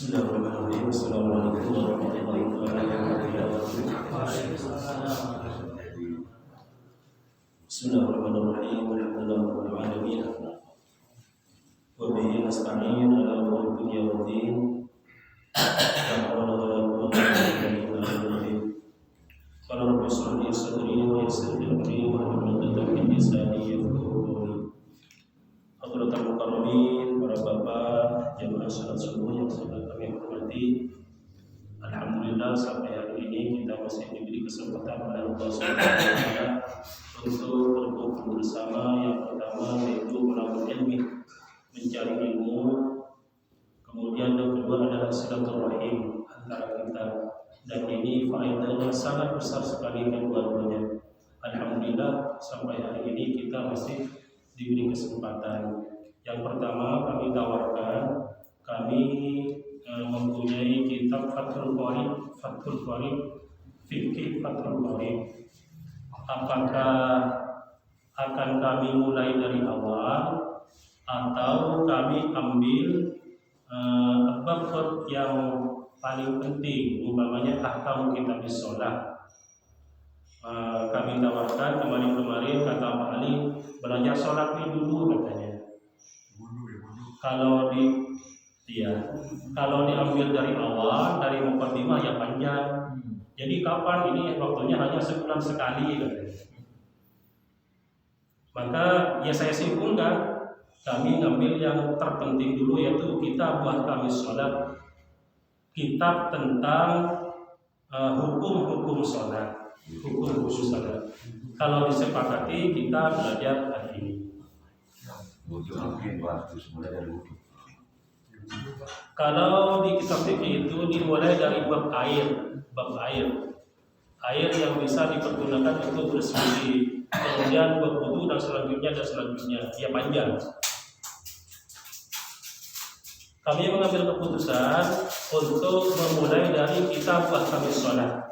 Bismillahirrahmanirrahim. Assalamualaikum warahmatullahi wabarakatuh. Bismillahirrahmanirrahim. Alhamdulillahirabbil alamin. Wa bihi nasta'in ala umuri dunya waddin. La hawla wa la quwwata illa billah. Qala rabbi shrah li sadri wa yassir li amri wahlul 'uqdatam min lisani yafqahu qawli. Hadratul mukarramin, para bapak jemaah salat subuh yang sudah kami hormati. Alhamdulillah sampai hari ini kita masih diberi kesempatan oleh Allah Subhanahu wa taala untuk berkumpul bersama. Yang pertama yaitu menuntut ilmu, mencari ilmu. Kemudian yang kedua adalah silaturahim antara kita, dan ini faedahnya sangat besar sekali kedua-duanya. Alhamdulillah sampai hari ini kita masih diberi kesempatan. Yang pertama kami tawarkan, kami mempunyai kitab Fathul Qorib, Fikih Fathul Qorib. Apakah akan kami mulai dari awal atau kami ambil bab yang paling penting, umpamanya ahkam kitab sholat? Kami tawarkan kemarin kata Pak Ali, belajar sholat ini dulu katanya. Kalau diambil dari awal, dari muqaddimah ya panjang. Jadi kapan ini waktunya hanya sebulan sekali katanya. Maka ya saya simpulkan, kami ngambil yang terpenting dulu, yaitu kitab buat kami sholat, kitab tentang hukum-hukum sholat. Hukum khusus saja. Kalau disepakati kita belajar hari ini. Kalau di kitab fikih itu dimulai dari bab air yang bisa dipergunakan untuk bersuci, kemudian bab wudu dan selanjutnya, ya panjang. Kami mengambil keputusan untuk memulai dari kitab ahkam sholat.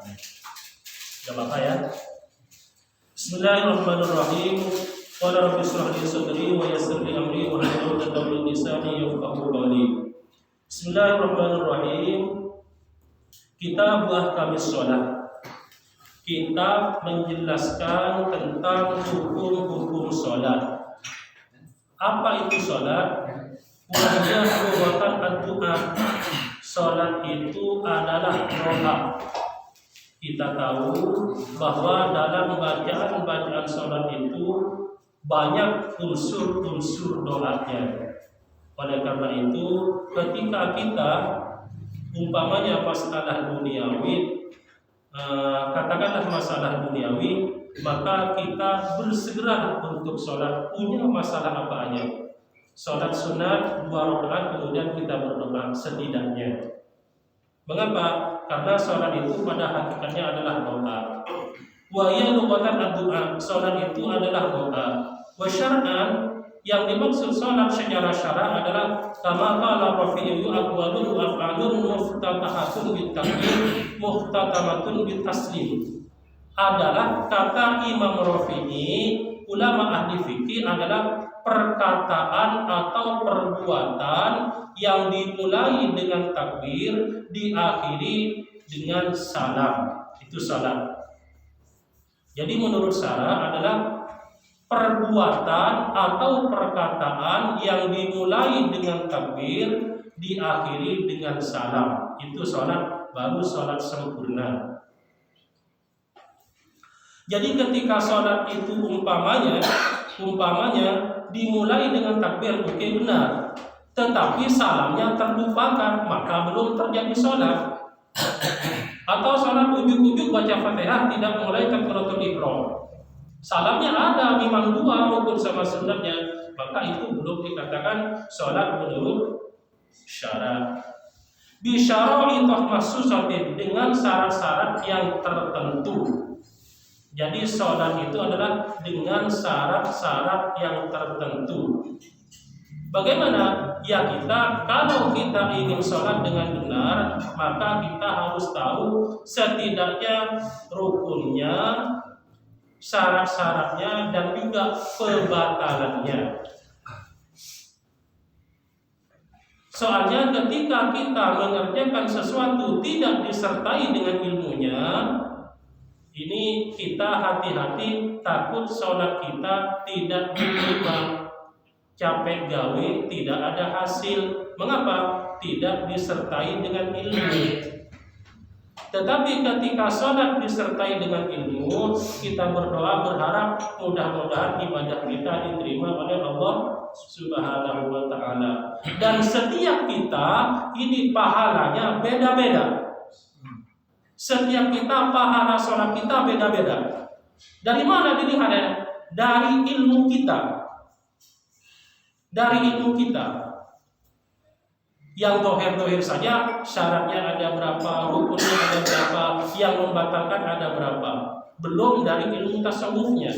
Gak apa-apa ya. Bismillahirrahmanirrahim. Qala rabbi shrah li sadri wa yassir li amri wahlul 'uqdatam min lisani yafqahu qawli. Bismillahirrahmanirrahim. Kitab ahkam sholat. Kitab menjelaskan tentang hukum-hukum sholat. Apa itu sholat? Wahya merupakan ad-du'a. Sholat itu adalah doa. Kita tahu bahwa dalam bacaan sholat itu banyak unsur-unsur doanya. Oleh karena itu, ketika kita umpamanya masalah duniawi, katakanlah masalah duniawi, maka kita bersegera untuk sholat. Punya masalah apa aja? Sholat sunat 2 rakaat, kemudian kita berdoa setidaknya. Mengapa? Karena sholat itu pada hakikatnya adalah doa. Wa ya lughatan ad-du'a, sholat itu adalah doa. Wa syar'an, yang dimaksud sholat secara syara' adalah kama qala rafi'u aqwalun wa af'alun muftatahatun bit takbir muhtatamatun bit taslim. Adalah kata Imam Rafi'i, ulama ahli fikih, adalah perkataan atau perbuatan yang dimulai dengan takbir, diakhiri dengan salam. Itu salam. Jadi menurut syara adalah perbuatan atau perkataan yang dimulai dengan takbir, diakhiri dengan salam. Itu salat, baru salat sempurna. Jadi ketika salat itu umpamanya dimulai dengan takbir, oke, benar. Tetapi salamnya terlupakan, maka belum terjadi salat. Atau salat ujuk-ujuk baca Fatihah tidak mulai takbiratul ihram. Salamnya ada memang 2 rukun sama sunatnya, maka itu belum dikatakan salat menurut syarat. Bisyara'i mahsusatin, dengan syarat-syarat yang tertentu. Jadi salat itu adalah dengan syarat-syarat yang tertentu. Bagaimana? Ya kalau kita ingin sholat dengan benar, maka kita harus tahu setidaknya rukunnya, syarat-syaratnya, dan juga pembatalannya. Soalnya ketika kita mengerjakan sesuatu tidak disertai dengan ilmunya, ini kita hati-hati, takut sholat kita tidak diterima, capek gawe tidak ada hasil. Mengapa? Tidak disertai dengan ilmu. Tetapi ketika sholat disertai dengan ilmu, kita berdoa berharap mudah-mudahan ibadah kita diterima oleh Allah Subhanahu wa ta'ala. Dan setiap kita ini pahalanya beda-beda. Setiap kita pahala sholat kita beda-beda. Dari mana dilihatnya? Dari ilmu kita. Dari ilmu kita. Yang dohir-dohir saja syaratnya ada berapa, rukunnya ada berapa, yang membatalkan ada berapa. Belum dari ilmu tasawufnya,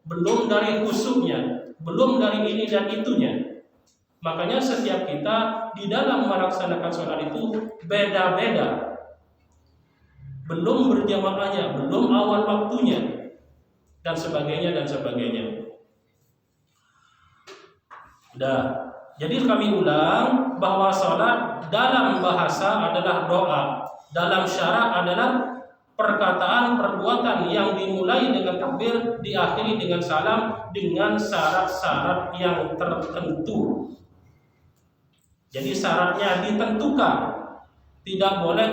belum dari khusyuknya, belum dari ini dan itunya. Makanya setiap kita di dalam melaksanakan sholat itu beda-beda. Belum berjamaahnya, belum awal waktunya, dan sebagainya dan sebagainya. Udah. Jadi kami ulang bahwa sholat dalam bahasa adalah doa, dalam syara adalah perkataan perbuatan yang dimulai dengan takbir, diakhiri dengan salam dengan syarat-syarat yang tertentu. Jadi syaratnya ditentukan, tidak boleh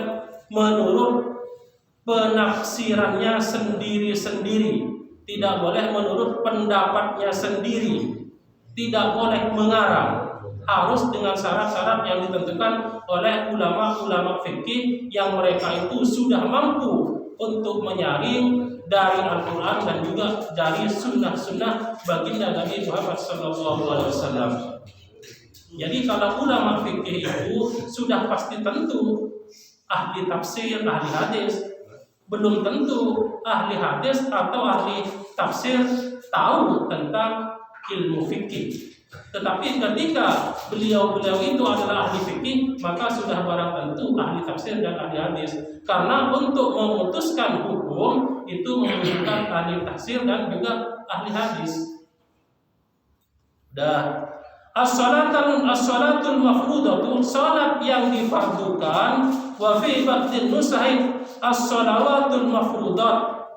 menurut penafsirannya sendiri-sendiri, tidak boleh menurut pendapatnya sendiri, tidak boleh mengarang. Harus dengan syarat-syarat yang ditentukan oleh ulama-ulama fikih yang mereka itu sudah mampu untuk menyaring dari Al-Quran dan juga dari sunnah-sunnah baginda Nabi Muhammad SAW. Jadi kalau ulama fikih itu sudah pasti tentu ahli tafsir, ahli hadis. Belum tentu ahli hadis atau ahli tafsir tahu tentang ilmu fikih. Tetapi ketika beliau-beliau itu adalah ahli fikih, maka sudah barang tentu ahli tafsir dan ahli hadis. Karena untuk memutuskan hukum itu membutuhkan ahli tafsir dan juga ahli hadis. Dah. As-salatul mafrudatu, salat yang difardukan, wa fi ba'din nusahih as-salawatul mafrudat.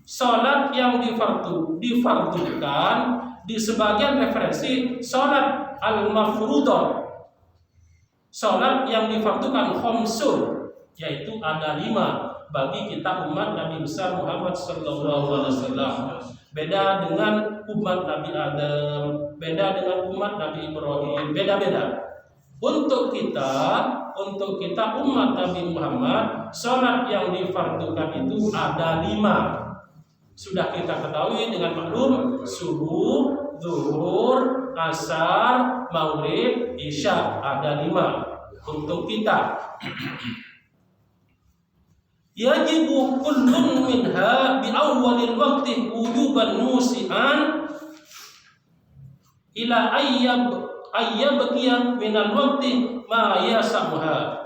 Salat yang difardukan di sebagian referensi salat al-mafrudah, salat yang difardukan khamsun, yaitu ada 5 bagi kita umat Nabi besar Muhammad SAW. Beda dengan umat Nabi Adam, beda dengan umat Nabi Ibrahim, beda-beda. Untuk kita umat Nabi Muhammad, salat yang difardukan itu ada 5. Sudah kita ketahui dengan maklum, subuh, zuhur, asar, maghrib, isya, ada 5 untuk kita. Yajibu kullun minha bi awwalil waqti wujuban musi'an ila ayyabqiya minal waqti ma yasamuha.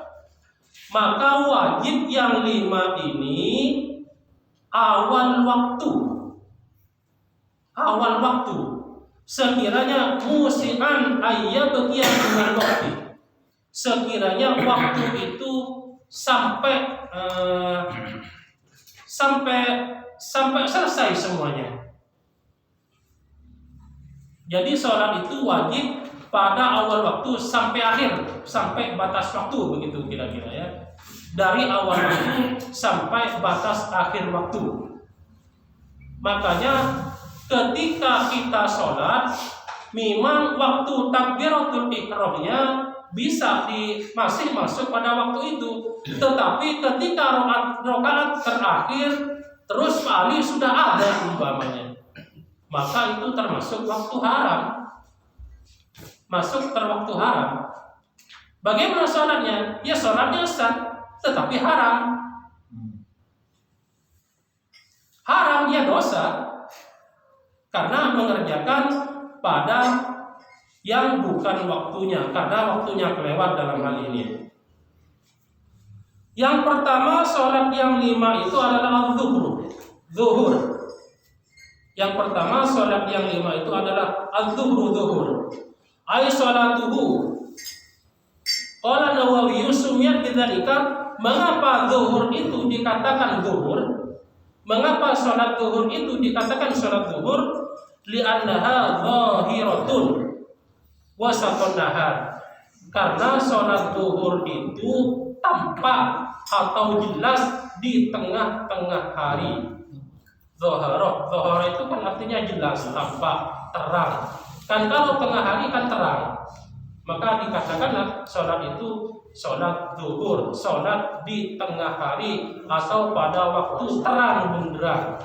Maka wajib yang 5 ini awal waktu sekiranya musi'an ayyabqiya minal waqti, sekiranya waktu itu sampai selesai semuanya. Jadi sholat itu wajib pada awal waktu sampai akhir, sampai batas waktu, begitu kira-kira ya. Dari awal waktu sampai batas akhir waktu. Makanya ketika kita sholat, memang waktu takbiratul ihramnya bisa masih masuk pada waktu itu, tetapi ketika rakaat terakhir terus kali sudah ada umpamanya, maka itu termasuk waktu haram, masuk terwaktu haram. Bagaimana sholatnya? Ya sholatnya sah, tetapi haram. Haram ya dosa, karena mengerjakan pada yang bukan waktunya, karena waktunya kelewat dalam hal ini. Yang pertama, sholat yang 5 itu adalah zuhur. Yang pertama, sholat yang 5 itu adalah zuhur. Ay sholatuhu Qala Nawawi sumiyat bidzalika, mengapa zuhur itu dikatakan zuhur? Mengapa salat zuhur itu dikatakan salat zuhur? Li'annaha zahiratun wasatun nahar. Karena salat zuhur itu tampak atau jelas di tengah-tengah hari. Zahara itu kan artinya jelas, tampak, terang. Kan kalau tengah hari kan terang, maka dikatakanlah sholat itu sholat zuhur, sholat di tengah hari atau pada waktu terang benderang.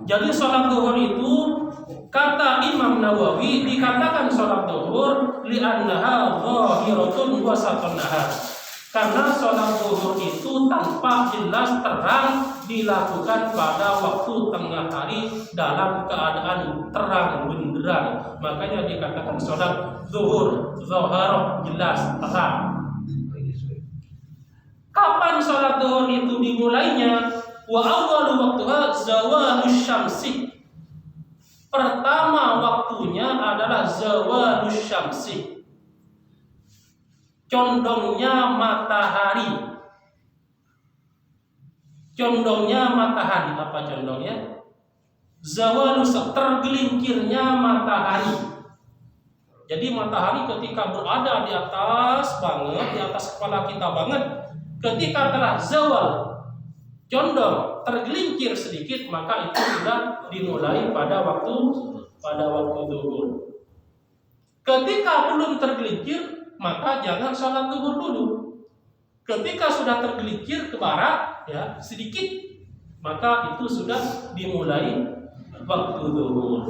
Jadi sholat zuhur itu kata Imam Nawawi dikatakan sholat zuhur li'annaha zahiratun wasatun nahar. Karena sholat zuhur itu tampak jelas terang dilakukan pada waktu tengah hari dalam keadaan terang benderang. Makanya dikatakan sholat zuhur, zaharah, jelas, terang. Kapan sholat zuhur itu dimulainya? Wa awwalu waqtuha zawalus syamsi. Pertama waktunya adalah zawalus syamsi, condongnya matahari. Condongnya matahari, apa condongnya? Zawalus, tergelincirnya matahari. Jadi matahari ketika berada di atas banget, di atas kepala kita banget, ketika telah zawal, condong, tergelincir sedikit, maka itu sudah dimulai pada waktu zuhur. Ketika belum tergelincir, maka jangan sholat zuhur dulu. Ketika sudah tergelincir ke barat, ya sedikit, maka itu sudah dimulai waktu zuhur.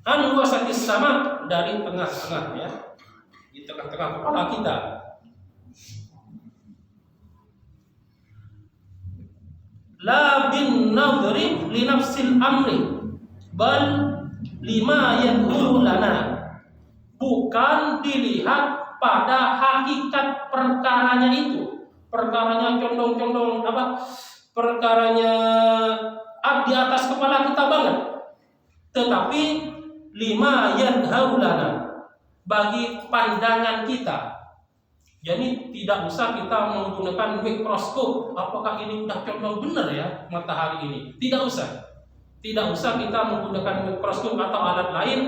An wasatis sama, dari tengah-tengah, ya, di tengah-tengah kepala kita. La bin nadri li nafsil amri bal lima yadhuru lana. Bukan dilihat pada hakikat perkaranya itu. Perkaranya condong-condong apa? Perkaranya di atas kepala kita banget. Tetapi lima yadhuru lana, bagi pandangan kita. Jadi tidak usah kita menggunakan mikroskop. Apakah ini udah condong benar ya matahari ini? Tidak usah. Tidak usah kita menggunakan mikroskop atau alat lain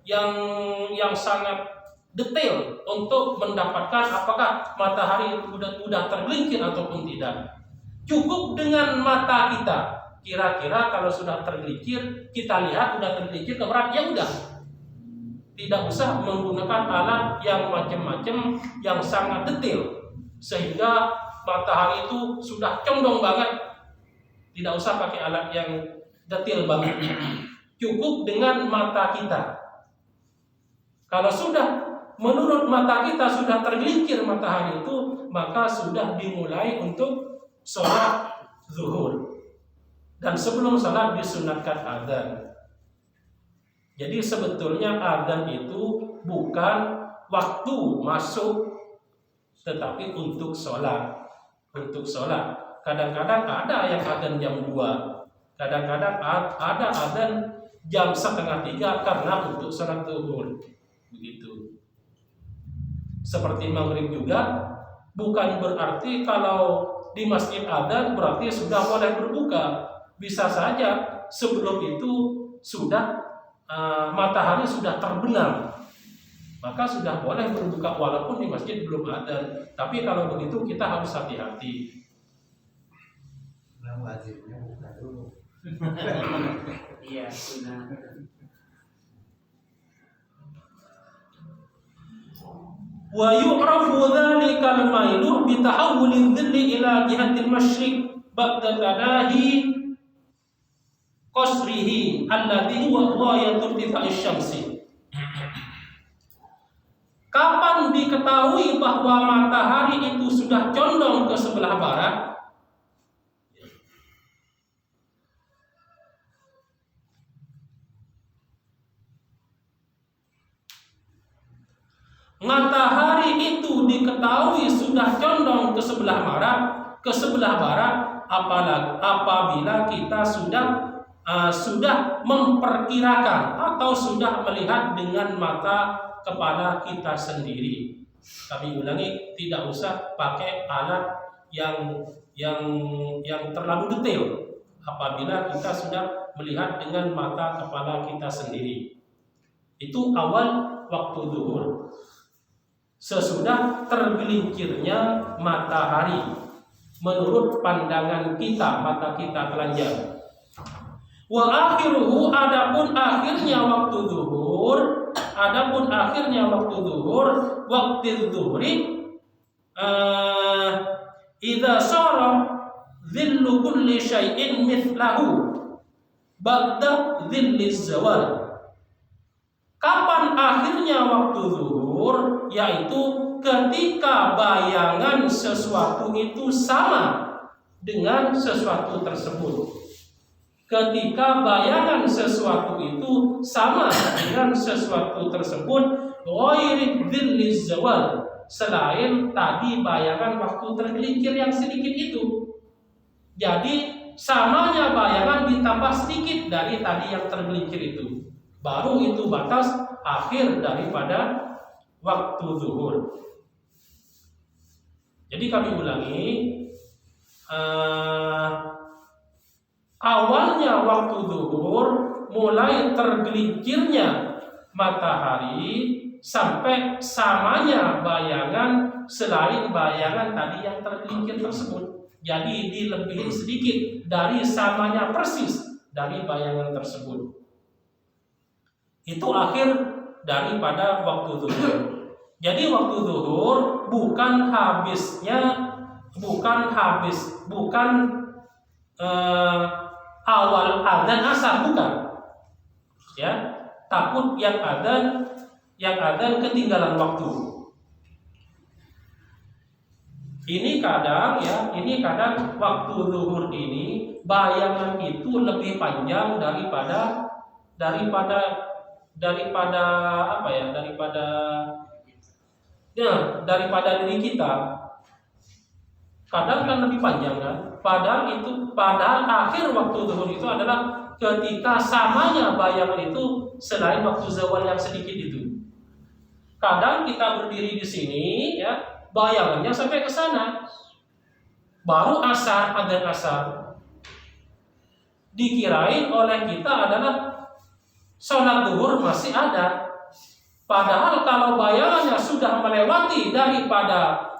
yang sangat detail untuk mendapatkan apakah matahari itu sudah tergelincir ataupun tidak. Cukup dengan mata kita. Kira-kira kalau sudah tergelincir, kita lihat sudah tergelincir ke barat, ya udah. Tidak usah menggunakan alat yang macam-macam yang sangat detail sehingga matahari itu sudah condong banget. Tidak usah pakai alat yang detail banget. Cukup dengan mata kita. Kalau sudah menurut mata kita sudah tergelincir matahari itu, maka sudah dimulai untuk sholat zuhur. Dan sebelum sholat disunatkan adzan. Jadi sebetulnya adzan itu bukan waktu masuk, tetapi untuk sholat. Untuk sholat. Kadang-kadang ada yang adzan jam 2, kadang-kadang ada adzan jam 2:30 karena untuk sholat zuhur. Begitu. Seperti maghrib juga, bukan berarti kalau di masjid adzan berarti sudah boleh berbuka. Bisa saja sebelum itu sudah matahari sudah terbenam, maka sudah boleh berbuka walaupun di masjid belum adzan. Tapi kalau begitu kita harus hati-hati. Wajibnya buka dulu. Iya, sunnah. Wa yu'rafu dzalikal mailu bi tahawulil dhilli ila jihatil masyriq ba'da tanahi qasrihi alladhi huwa ghayatul irtifa'ish syamsi. Kapan diketahui bahwa matahari itu sudah condong ke sebelah barat? Matahari itu diketahui sudah condong ke sebelah barat ke sebelah barat, apabila kita sudah memperkirakan atau sudah melihat dengan mata kepala kita sendiri. Kami ulangi, tidak usah pakai alat yang terlalu detail apabila kita sudah melihat dengan mata kepala kita sendiri. Itu awal waktu zuhur, sesudah tergelincirnya matahari menurut pandangan kita, mata kita telanjang. Wa akhiruhu, adapun akhirnya waktu zuhur, waktu zuhri idza sara dhillu kulli syai'in mithlahu ba'da dhilliz zawal. Kapan akhirnya waktu zuhur? Yaitu ketika bayangan sesuatu itu sama dengan sesuatu tersebut. Ketika bayangan sesuatu itu sama dengan sesuatu tersebut, ghairi dhilliz zawal, selain tadi bayangan waktu tergelincir yang sedikit itu. Jadi samanya bayangan ditambah sedikit dari tadi yang tergelincir itu, baru itu batas akhir daripada waktu zuhur. Jadi kami ulangi, awalnya waktu zuhur mulai tergelincirnya matahari sampai samanya bayangan selain bayangan tadi yang tergelincir tersebut. Jadi dilebihi sedikit dari samanya persis dari bayangan tersebut. Itu akhir daripada waktu zuhur. Jadi waktu zuhur bukan awal adzan asar, bukan. Ya, takut yang adzan ketinggalan waktu. Ini kadang waktu zuhur ini bayangan itu lebih panjang daripada diri kita. Kadang kan lebih panjang kan. Padahal akhir waktu zuhur itu adalah ketika samanya bayangan itu selain waktu zawal yang sedikit itu. Kadang kita berdiri di sini, ya, bayangannya sampai ke sana. Baru adzan asar. Dikirain oleh kita adalah sholat zuhur masih ada. Padahal kalau bayangannya sudah melewati daripada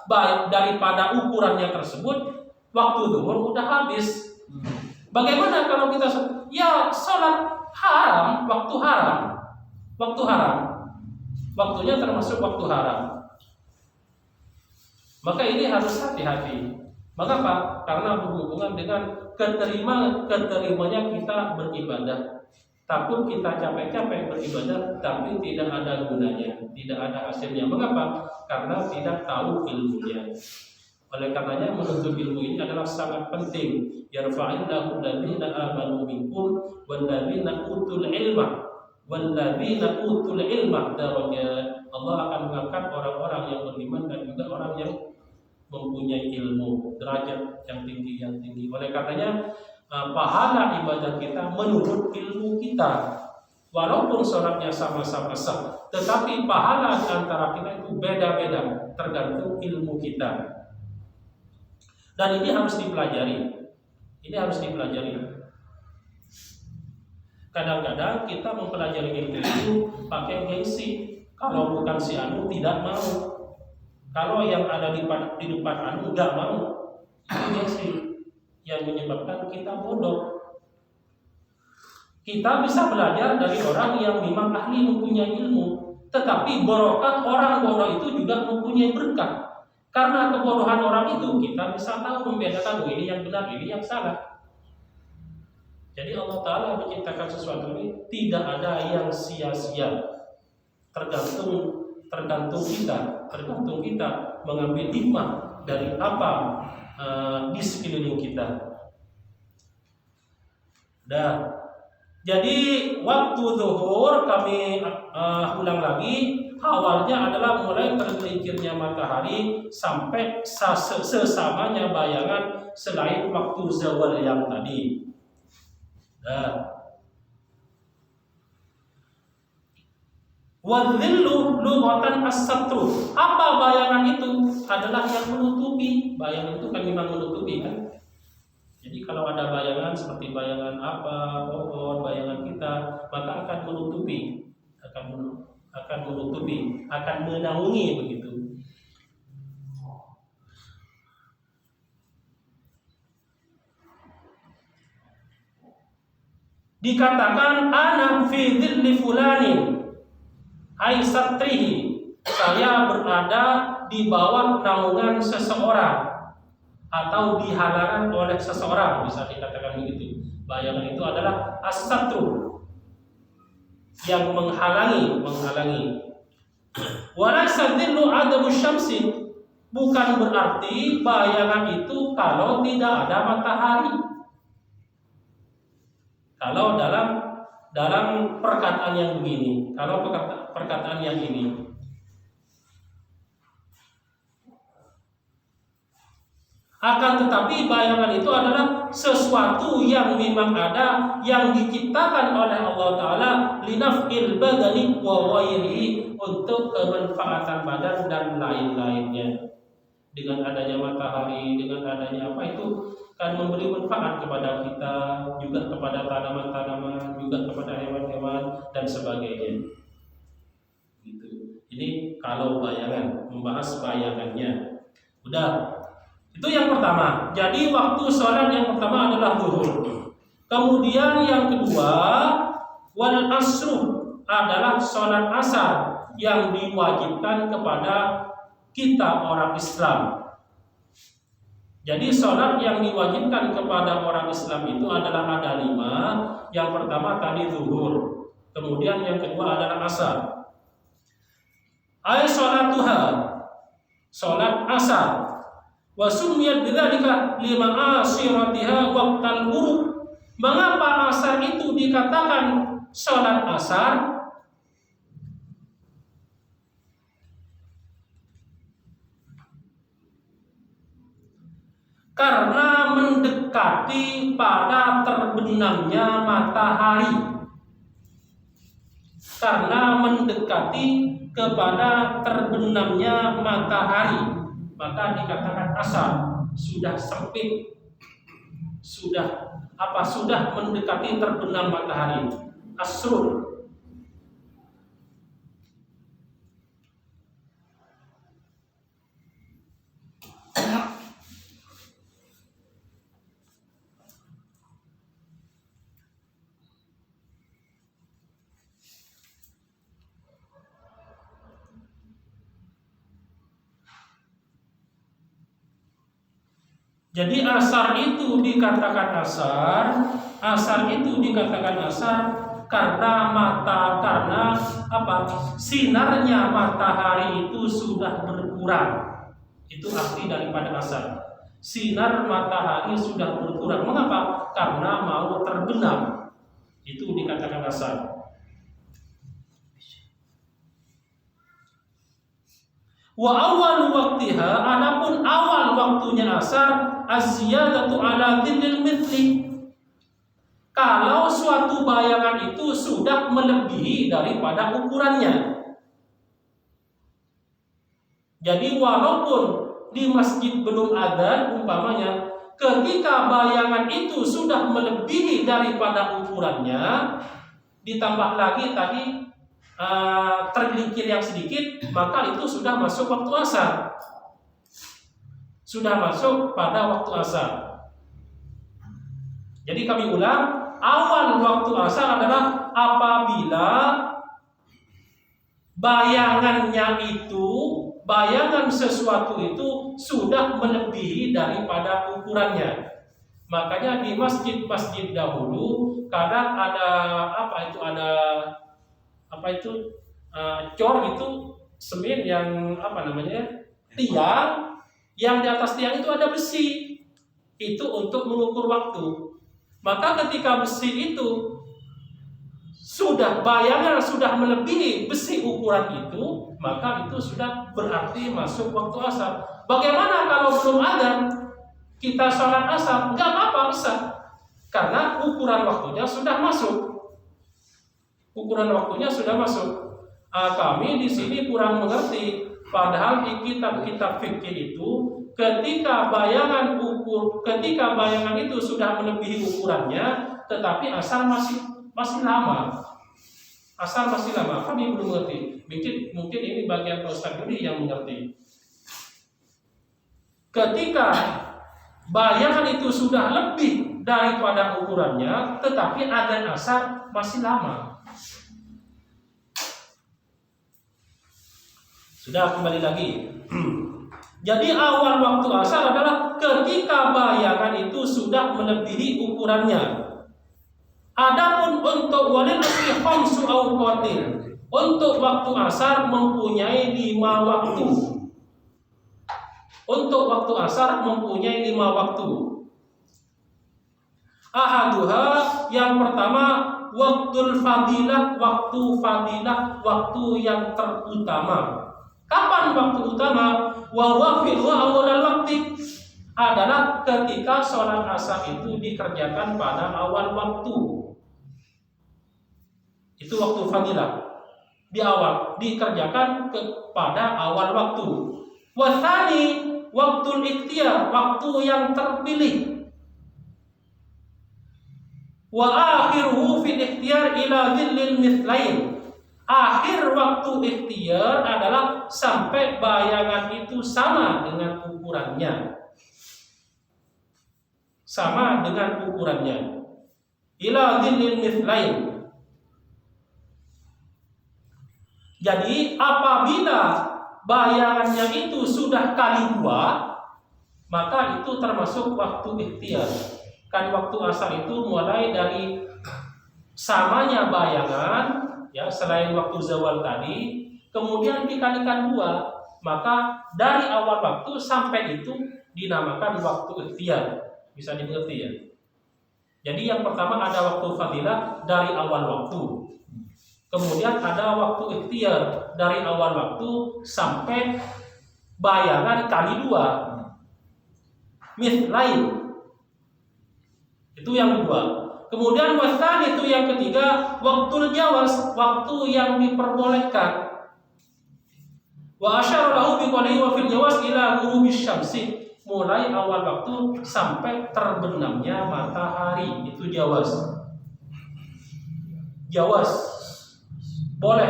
ukurannya tersebut, waktu zuhur udah habis. Bagaimana kalau kita sholat haram, waktu haram, waktunya termasuk waktu haram. Maka ini harus hati-hati. Mengapa? Karena berhubungan dengan keterimanya kita beribadah. Takut kita capek-capek beribadah tapi tidak ada gunanya, tidak ada hasilnya. Mengapa? Karena tidak tahu ilmunya. Oleh karenanya menuntut ilmu ini adalah sangat penting. Yarfa'illahu alladziina aamanu minkum walladziina utul ilma darajat. Allah akan mengangkat orang-orang yang beriman dan juga orang yang mempunyai ilmu, derajat yang tinggi. Oleh karenanya pahala ibadah kita menurut ilmu kita. Walaupun sholatnya sama-sama sah, tetapi pahala di antara kita itu beda-beda tergantung ilmu kita. Dan ini harus dipelajari. Kadang-kadang kita mempelajari ilmu itu pakai gengsi. Kalau bukan si anu tidak mau. Kalau yang ada di depan anu nggak mau, itu gengsi yang menyebabkan kita bodoh. Kita bisa belajar dari orang yang memang ahli mempunyai ilmu, tetapi barokah orang bodoh itu juga mempunyai berkah. Karena kebodohan orang itu kita bisa tahu membedakan ini yang benar, ini yang salah. Jadi Allah Ta'ala menciptakan sesuatu ini tidak ada yang sia-sia. Tergantung kita mengambil hikmah dari apa di sekeliling kita. Jadi waktu zuhur kami ulang lagi, awalnya adalah mulai tergelincirnya matahari sampai sesamanya bayangan selain waktu zawal yang tadi. Wadhillu lughatan as-satru. Apa bayangan itu? Adalah yang menutupi. Bayangan itu kan memang menutupi kan? Jadi kalau ada bayangan seperti bayangan apa, pohon, bayangan kita, maka akan menutupi, akan menaungi begitu. Dikatakan ana fi dhilli fulanin ai satrihi, saya berada di bawah naungan seseorang atau di halangan oleh seseorang, bisa dikatakan begitu. Bayangan itu adalah as-satru, yang menghalangi. Walaysa dhillu adamu syamsi, bukan berarti bayangan itu kalau tidak ada matahari. Kalau dalam perkataan yang begini, kalau perkataan yang ini, akan tetapi bayangan itu adalah sesuatu yang memang ada, yang diciptakan oleh Allah Ta'ala linaf'il badani wa ghairihi, untuk kemanfaatan badan dan lain-lainnya. Dengan adanya matahari, dengan adanya apa itu kan memberi manfaat kepada kita, juga kepada tanaman-tanaman, juga kepada hewan-hewan dan sebagainya. Gitu. Ini kalau bayangan, membahas bayangannya. Udah. Itu yang pertama. Jadi waktu sholat yang pertama adalah zuhur. Kemudian yang kedua, wal asru, adalah sholat asar yang diwajibkan kepada kita orang Islam. Jadi sholat yang diwajibkan kepada orang Islam itu adalah ada 5. Yang pertama tadi zuhur. Kemudian yang kedua adalah asar. Ay sholatuha, sholat asar. Wa sumiyat bidzalika lima asiratiha waqtal ghurub. Mengapa asar itu dikatakan sholat asar? Karena mendekati pada terbenamnya matahari. Karena mendekati kepada terbenamnya matahari, maka dikatakan asar. Sudah sempit, sudah mendekati terbenam matahari. Asrul. Jadi asar itu dikatakan asar karena sinarnya matahari itu sudah berkurang. Itu arti daripada asar. Sinar matahari sudah berkurang. Mengapa? Karena mau terbenam. Itu dikatakan asar. Wa awal waktiha, adapun awal waktunya asar, az-ziyadatu ala dhillil mithli. Kalau suatu bayangan itu sudah melebihi daripada ukurannya. Jadi walaupun di masjid belum adzan umpamanya, ketika bayangan itu sudah melebihi daripada ukurannya, ditambah lagi tadi tergelincir yang sedikit, maka itu sudah masuk waktu asar. Sudah masuk pada waktu asar. Jadi kami ulang, awal waktu asar adalah apabila bayangan sesuatu itu sudah melebihi daripada ukurannya. Makanya di masjid-masjid dahulu kadang ada cor itu semen yang tiang, yang di atas tiang itu ada besi, itu untuk mengukur waktu. Maka ketika besi itu bayangan sudah melebihi besi ukuran itu, maka itu sudah berarti masuk waktu asar. Bagaimana kalau belum adzan kita sholat asar? Enggak apa-apa, bisa, karena ukuran waktunya sudah masuk. Ukuran waktunya sudah masuk. Kami di sini kurang mengerti. Padahal di kitab-kitab fikih itu, ketika bayangan itu sudah melebihi ukurannya, tetapi asar masih lama. Asar masih lama. Kami belum mengerti. Mungkin ini bagian Ustaz Yudi yang mengerti. Ketika bayangan itu sudah lebih daripada ukurannya, tetapi adzan asar masih lama. Sudah, kembali lagi. Jadi awal waktu asar adalah ketika bayangan itu sudah melebihi ukurannya. Adapun untuk walil asri khamsu awqatin, untuk waktu asar mempunyai 5 waktu. Untuk waktu asar mempunyai 5 waktu. Ahaduha, yang pertama waktul fadilah, waktu yang terutama. Kapan waktu utama? Wa wafi'u awalal waktu, adalah ketika sholat asar itu dikerjakan pada awal waktu. Itu waktu fadilah. Di awal dikerjakan pada awal waktu. Wathani waktul ikhtiyar, waktu yang terpilih. Wa akhiruhu fil ikhtiyar ila dhillil mithlain. Akhir waktu ikhtiar adalah sampai bayangan itu sama dengan ukurannya. Sama dengan ukurannya. Ila dhillil mithlain. Jadi apabila bayangannya itu sudah kali 2, maka itu termasuk waktu ikhtiar. Kan waktu asar itu mulai dari samanya bayangan, ya, selain waktu zawal tadi, kemudian dikalikan 2, maka dari awal waktu sampai itu dinamakan waktu ikhtiar. Bisa dimengerti ya? Jadi yang pertama ada waktu fadilah dari awal waktu. Kemudian ada waktu ikhtiar dari awal waktu sampai bayangan kali 2. Mithlain. Itu yang kedua. Kemudian wasan itu yang ketiga, waktul jawaz, waktu yang diperbolehkan. Wa asyara lahu biqalihi wa fil jawaz ila ghurubisy syamsi, mulai awal waktu sampai terbenamnya matahari, itu jawaz. Jawaz boleh,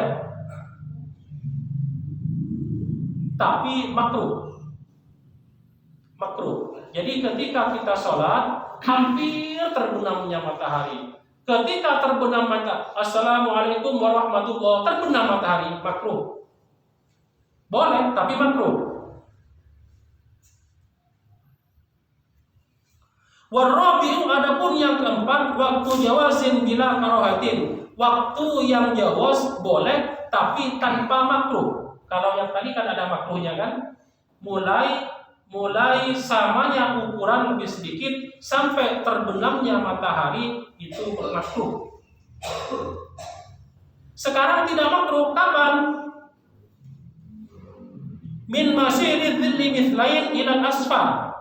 tapi makruh. Jadi ketika kita sholat hampir terbenamnya matahari. Ketika terbenam matahari, assalamualaikum warahmatullahi, terbenam matahari, makruh. Boleh, tapi makruh. Warabi'u, adapun yang keempat, waktu jawazin bila karahatin, waktu yang jawaz boleh tapi tanpa makruh. Kalau yang tadi kan ada makruhnya kan, mulai samanya ukuran lebih sedikit sampai terbenamnya matahari, itu makruh. Sekarang tidak makruh, kapan? Min masyirid dhilli mithlain ilal asfar.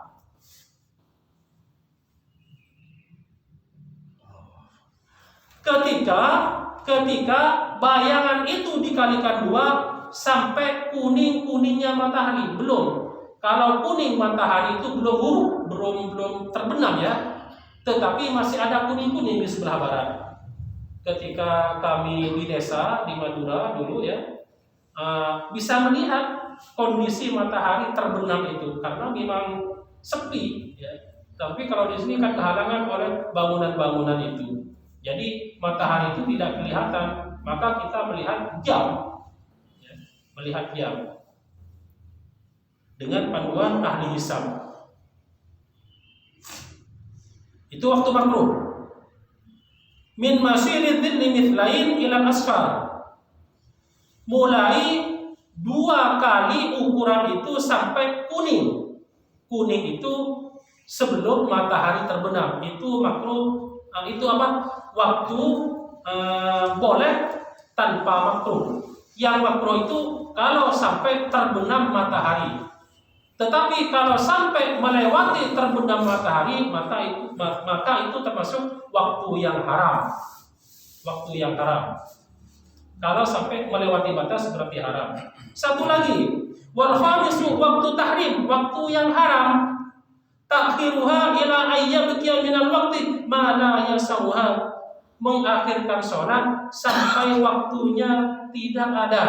Ketika bayangan itu dikalikan 2 sampai kuning-kuningnya matahari, belum. Kalau kuning matahari itu belum terbenam ya, tetapi masih ada kuning-kuning di sebelah barat. Ketika kami di desa di Madura dulu ya, bisa melihat kondisi matahari terbenam itu karena memang sepi ya. Tapi kalau di sini kan kehalangan oleh bangunan-bangunan itu. Jadi matahari itu tidak kelihatan, maka kita melihat jam ya, melihat jam dengan panduan ahli hisab. Itu waktu makruh. Min masyirid dhilli mithlain ila asfar. Mulai 2 kali ukuran itu sampai kuning. Kuning itu sebelum matahari terbenam. Itu makruh. Itu apa? Waktu boleh tanpa makruh. Yang makruh itu kalau sampai terbenam matahari. Tetapi kalau sampai melewati terbenam matahari, maka itu termasuk waktu yang haram. Waktu yang haram. Kalau sampai melewati batas berarti haram. Satu lagi, wal khamisu waktu tahrim, waktu yang haram. Takhiruha ila ayyabqiya minal waqti ma la yasauha. Mengakhirkan sholat sampai waktunya tidak ada.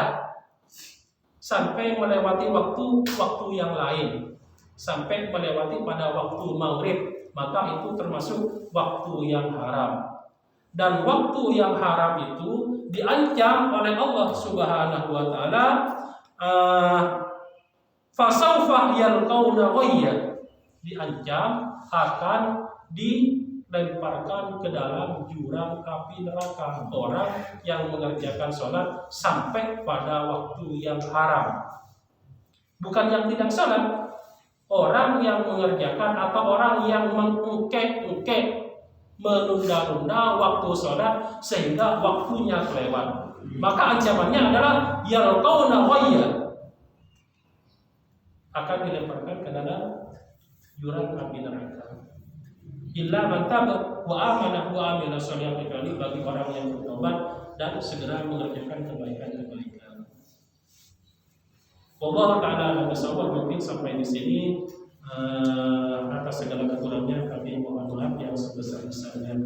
Sampai melewati waktu yang lain, sampai melewati pada waktu maghrib, maka itu termasuk waktu yang haram. Dan waktu yang haram itu diancam oleh Allah Subhanahu wa taala, fasawfa yalqauna ghayya, diancam akan dilemparkan ke dalam jurang api neraka orang yang mengerjakan sholat sampai pada waktu yang haram. Bukan yang tidak sholat, orang yang mengerjakan atau orang yang mengungkek menunda-nunda waktu sholat sehingga waktunya kelewat, maka ancamannya adalah yalqauna ghayya, akan dilemparkan ke dalam jurang api neraka. Illa man taba wa amana wa amila shalihan, kecuali bagi orang yang bertobat dan segera mengerjakan kebaikan-kebaikan. Wallahu ta'ala a'lam bishawab. Mungkin sampai di sini. Atas segala kekurangannya kami mohon maaf yang sebesar-besarnya.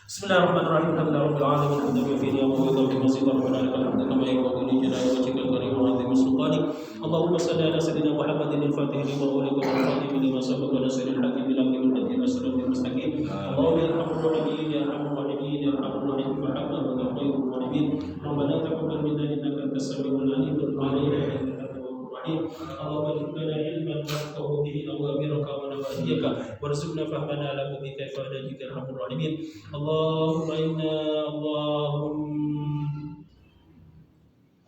Bismillahirrahmanirrahim. Alhamdulillahirabbil alamin. Hamdan fi ni'mati wa tawfiq wa sidqa wa alhamdulillah kama yaqulu li jalali wajhika al-karim wa 'azimi sultanik. Allahumma salli ala sayyidina Muhammadin al-fatih lima ughliqa wal khatimi lima sabaqa nasiril haqqi bil haqqi wal hadi ila siratal mustaqim. Allahumma ya arhamar rahimin ya arhamar rahimin ya arhamar rahimin wa rahmatuka wa khairur rahimin. Rabbana taqabbal minna innaka antas samiul alim wa tub 'alaina innaka at-tawwabur rahim. Allahumma ij'alna ilman nafqahu bihi awamiraka wa nawahiyyaka warzuqna fahmana ala bika fa adika arhamar rahimin.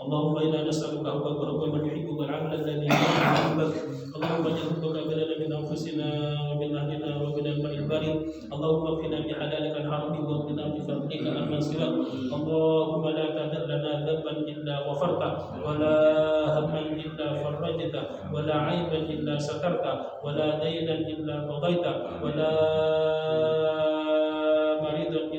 Allahumma inna nas'aluka hubba wa man yuhibbuka wal 'amala alladhi yuhibbuk. Allahumma ja'alna badala min anfusina wa min ahlina wa min al-ma'il barid. Allahumma qina bi halalika al-haram wa qina bi fadlika amman siwak. Allahumma la tada' lana dhanban illa ghafarta wa la hamman illa farajta wa la 'aiban illa satarta wa la daynan illa qadaita wa la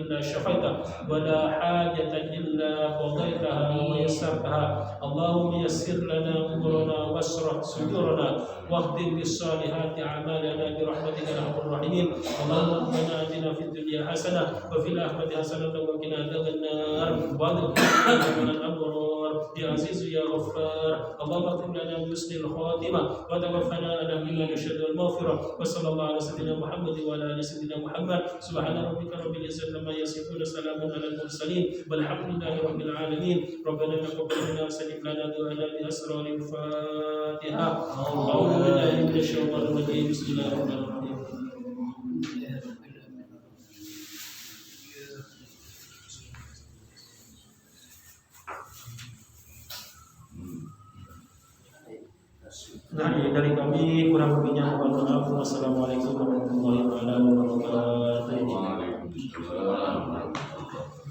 إلا شفيته ولا حاجة إلا قضيتها ويسرتها. اللهم يسر لنا أمورنا واشرح صدورنا واختم بالصالحات أعمالنا برحمتك يا أرحم الراحمين. اللهم ربنا آتنا في الدنيا حسنة وفي الآخرة حسنة وقنا عذاب النار وأدخلنا من الأبرار يا عزيز يا غفار. اللهم اغفر لنا بحسن الخاتمة وتوفنا على الإيمان والشهادة والمغفرة. وصلى الله على سيدنا محمد وعلى آل سيدنا محمد. سبحان ربك رب العزة عما يصفون سلام على المرسلين والحمد لله رب العالمين. ربنا تقبل منا وسلم لنا دعاءنا بأسرار الفاتحة. أعوذ بالله من الشيطان الرجيم. بسم الله الرحمن الرحيم. Nah, dari kami kurang lebihnya mohon maaf. Wassalamualaikum warahmatullahi wabarakatuh.